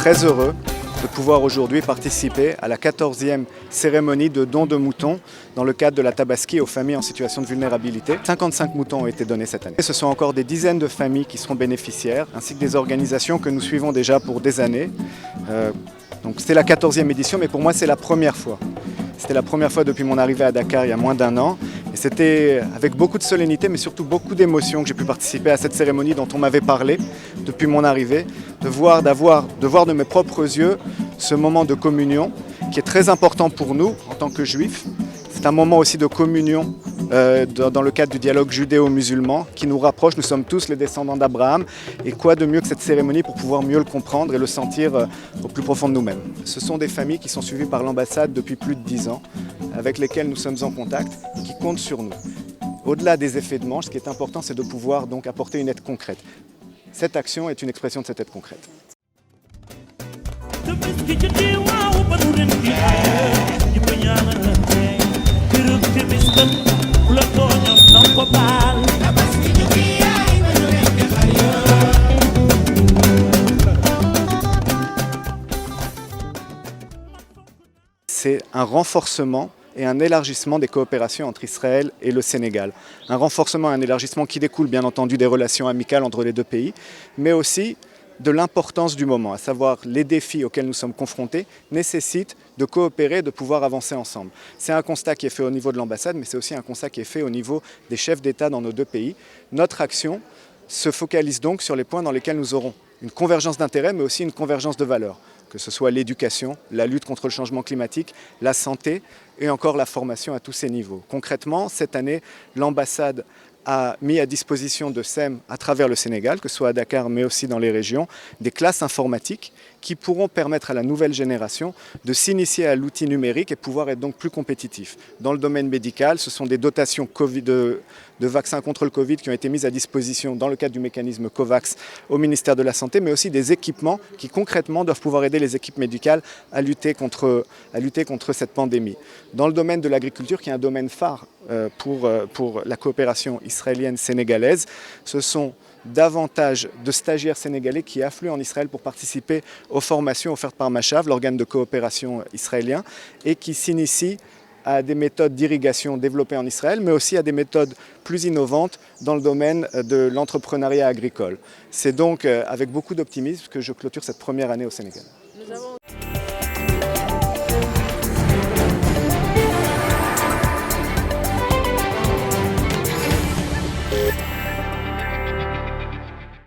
très heureux de pouvoir aujourd'hui participer à la 14e cérémonie de don de moutons dans le cadre de la Tabaski aux familles en situation de vulnérabilité. 55 moutons ont été donnés cette année. Ce sont encore des dizaines de familles qui seront bénéficiaires, ainsi que des organisations que nous suivons déjà pour des années. Donc c'était la 14e édition, mais pour moi c'est la première fois. C'était la première fois depuis mon arrivée à Dakar il y a moins d'un an. Et c'était avec beaucoup de solennité, mais surtout beaucoup d'émotion que j'ai pu participer à cette cérémonie dont on m'avait parlé depuis mon arrivée, de voir de mes propres yeux ce moment de communion qui est très important pour nous en tant que juifs. C'est un moment aussi de communion dans le cadre du dialogue judéo-musulman qui nous rapproche. Nous sommes tous les descendants d'Abraham. Et quoi de mieux que cette cérémonie pour pouvoir mieux le comprendre et le sentir au plus profond de nous-mêmes. Ce sont des familles qui sont suivies par l'ambassade depuis plus de 10 ans, avec lesquelles nous sommes en contact et qui comptent sur nous. Au-delà des effets de manche, ce qui est important, c'est de pouvoir donc apporter une aide concrète. Cette action est une expression de cette aide concrète. C'est un renforcement et un élargissement des coopérations entre Israël et le Sénégal. Un renforcement et un élargissement qui découle bien entendu des relations amicales entre les deux pays, mais aussi de l'importance du moment, à savoir les défis auxquels nous sommes confrontés nécessitent de coopérer, de pouvoir avancer ensemble. C'est un constat qui est fait au niveau de l'ambassade, mais c'est aussi un constat qui est fait au niveau des chefs d'État dans nos deux pays. Notre action se focalise donc sur les points dans lesquels nous aurons une convergence d'intérêts, mais aussi une convergence de valeurs, que ce soit l'éducation, la lutte contre le changement climatique, la santé et encore la formation à tous ces niveaux. Concrètement, cette année, l'ambassade a mis à disposition de SEM à travers le Sénégal, que ce soit à Dakar mais aussi dans les régions, des classes informatiques qui pourront permettre à la nouvelle génération de s'initier à l'outil numérique et pouvoir être donc plus compétitif. Dans le domaine médical, ce sont des dotations de vaccins contre le Covid qui ont été mises à disposition dans le cadre du mécanisme COVAX au ministère de la Santé, mais aussi des équipements qui concrètement doivent pouvoir aider les équipes médicales à lutter contre cette pandémie. Dans le domaine de l'agriculture, qui est un domaine phare pour la coopération israélienne-sénégalaise, ce sont davantage de stagiaires sénégalais qui affluent en Israël pour participer aux formations offertes par Machav, l'organe de coopération israélien, et qui s'initient à des méthodes d'irrigation développées en Israël, mais aussi à des méthodes plus innovantes dans le domaine de l'entrepreneuriat agricole. C'est donc avec beaucoup d'optimisme que je clôture cette première année au Sénégal.